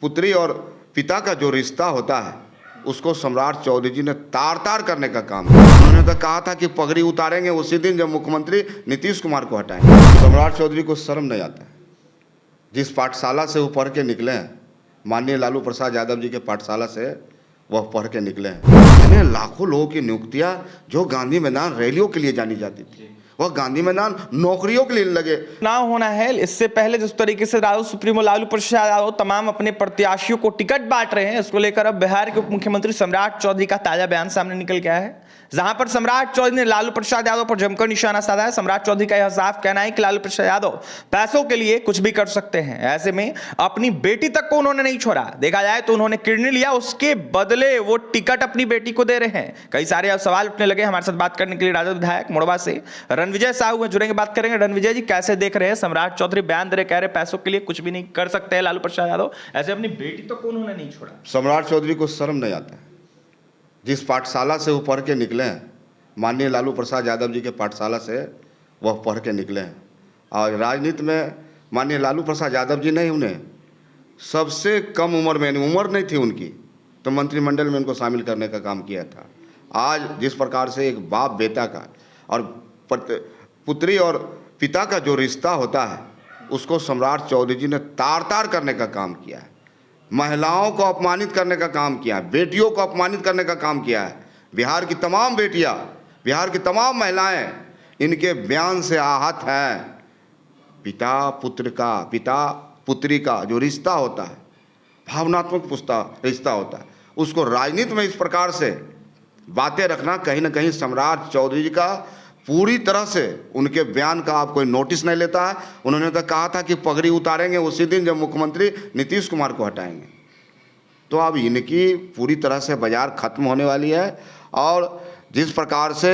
पुत्री और पिता का जो रिश्ता होता है उसको सम्राट चौधरी जी ने तार तार करने का काम किया। उन्होंने तो कहा था कि पगड़ी उतारेंगे उसी दिन जब मुख्यमंत्री नीतीश कुमार को हटाएंगे। सम्राट चौधरी को शर्म नहीं आता है। जिस पाठशाला से वो पढ़ के निकले हैं, माननीय लालू प्रसाद यादव जी के पाठशाला से वह पढ़ के निकले हैं। इतने लाखों लोगों की नियुक्तियां जो गांधी मैदान रैलियों के लिए जानी जाती थी, वह गांधी मैदान नौकरियों के लिए लगे। चुनाव होना है, इससे पहले जिस तरीके से राजद सुप्रीमो लालू प्रसाद यादव तमाम अपने प्रत्याशियों को टिकट बांट रहे हैं, इसको लेकर अब बिहार के उप मुख्यमंत्री सम्राट चौधरी का ताजा बयान सामने निकल गया है, जहां पर सम्राट चौधरी ने लालू प्रसाद यादव पर जमकर निशाना साधा है। सम्राट चौधरी का यह साफ कहना है कि लालू प्रसाद यादव पैसों के लिए कुछ भी कर सकते हैं। ऐसे में अपनी बेटी तक को उन्होंने नहीं छोड़ा। देखा जाए तो उन्होंने किडनी लिया, उसके बदले वो टिकट अपनी बेटी को दे रहे हैं। कई सारे अब सवाल उठने लगे। हमारे साथ बात करने के लिए राजद विधायक मोड़वा से रणविजय साहू हैं, जुड़ेंगे, बात करेंगे। रणविजय जी, कैसे देख रहे हैं? सम्राट चौधरी बयान दे रहे, कह रहे पैसों के लिए कुछ भी नहीं कर सकते हैं लालू प्रसाद यादव, ऐसे अपनी बेटी तक को उन्होंने नहीं छोड़ा। सम्राट चौधरी को शर्म नहीं आता है। जिस पाठशाला से वो पढ़ के निकले हैं, माननीय लालू प्रसाद यादव जी के पाठशाला से वह पढ़ के निकले हैं, और राजनीति में माननीय लालू प्रसाद यादव जी ने उन्हें सबसे कम उम्र में, उम्र नहीं थी उनकी, तो मंत्रिमंडल में उनको शामिल करने का काम किया था। आज जिस प्रकार से एक बाप बेटा का और पुत्री और पिता का जो रिश्ता होता है उसको सम्राट चौधरी जी ने तार तार करने का काम किया है। महिलाओं को अपमानित करने का काम किया है, बेटियों को अपमानित करने का काम किया है। बिहार की तमाम बेटियां, बिहार की तमाम महिलाएं इनके बयान से आहत हैं। पिता पुत्र का, पिता पुत्री का जो रिश्ता होता है, भावनात्मक रिश्ता होता है, उसको राजनीति में इस प्रकार से बातें रखना कहीं ना कहीं सम्राट चौधरी जी का पूरी तरह से, उनके बयान का आप कोई नोटिस नहीं लेता है। उन्होंने तो कहा था कि पगड़ी उतारेंगे उसी दिन जब मुख्यमंत्री नीतीश कुमार को हटाएंगे। तो अब इनकी पूरी तरह से बाजार खत्म होने वाली है। और जिस प्रकार से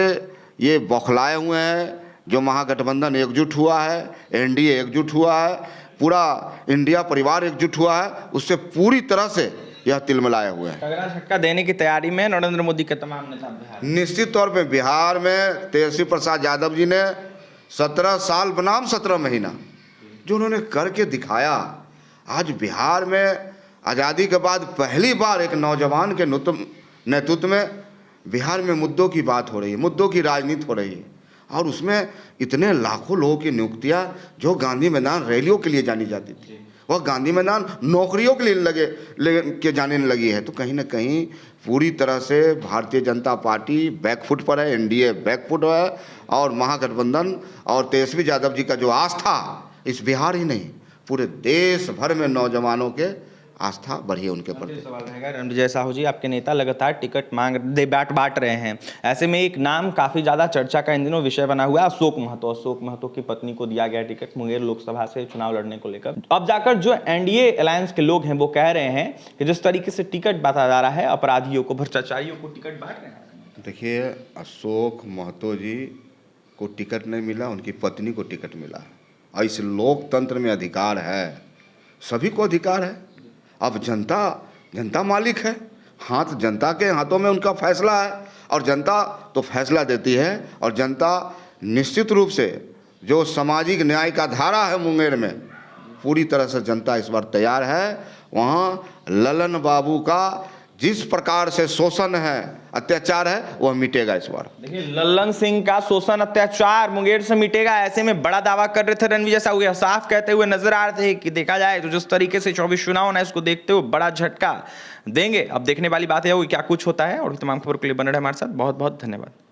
ये बौखलाए हुए हैं, जो महागठबंधन एकजुट हुआ है, एनडीए एकजुट हुआ है, पूरा इंडिया परिवार एकजुट हुआ है, उससे पूरी तरह से यह तिलमिलाए हुए हैं। तगड़ा झटका देने की तैयारी में नरेंद्र मोदी के तमाम नेता बिहार। निश्चित तौर पे बिहार में तेजस्वी प्रसाद यादव जी ने 17 साल बनाम 17 महीना जो उन्होंने करके दिखाया। आज बिहार में आज़ादी के बाद पहली बार एक नौजवान के नेतृत्व में बिहार में मुद्दों की बात हो रही है, मुद्दों की राजनीति हो रही है, और उसमें इतने लाखों लोगों की नियुक्तियां जो गांधी मैदान रैलियों के लिए जानी जाती थी, वह गांधी मैदान नौकरियों के लिए जाने लगी है। तो कहीं ना कहीं पूरी तरह से भारतीय जनता पार्टी बैकफुट पर है, एनडीए बैकफुट है, और महागठबंधन और तेजस्वी यादव जी का जो आस्था इस बिहार ही नहीं पूरे देश भर में नौजवानों के आस्था बढ़ी है उनके प्रति। सवाल रहेगा रणविजय साहू जी, आपके नेता लगातार टिकट बांट रहे हैं, ऐसे में एक नाम काफी ज्यादा चर्चा का इन दिनों विषय बना हुआ है, अशोक महतो की पत्नी को दिया गया टिकट मुंगेर लोकसभा से चुनाव लड़ने को लेकर। अब जाकर जो एनडीए अलायंस के लोग हैं वो कह रहे हैं कि जिस तरीके से टिकट बांटा जा रहा है, अपराधियों को, भ्रष्टाचारियों को टिकट बांट रहे हैं। देखिए, अशोक महतो जी को टिकट नहीं मिला, उनकी पत्नी को टिकट मिला। और इस लोकतंत्र में अधिकार है, सभी को अधिकार है। अब जनता मालिक है, हाथ जनता के हाथों में उनका फैसला है, और जनता तो फैसला देती है। और जनता निश्चित रूप से जो सामाजिक न्याय का धारा है मुंगेर में, पूरी तरह से जनता इस बार तैयार है। वहाँ ललन बाबू का जिस प्रकार से शोषण है, अत्याचार है, वह मिटेगा इस बार। देखिए, लल्लन सिंह का शोषण अत्याचार मुंगेर से मिटेगा, ऐसे में बड़ा दावा कर रहे थे रणविजय साहू। यह साफ कहते हुए नजर आ रहे थे कि देखा जाए तो जिस तरीके से 24 चुनाव है, इसको देखते हुए बड़ा झटका देंगे। अब देखने वाली बात है वो क्या कुछ होता है। और तमाम खबर के लिए बने रहे हमारे साथ। बहुत बहुत धन्यवाद।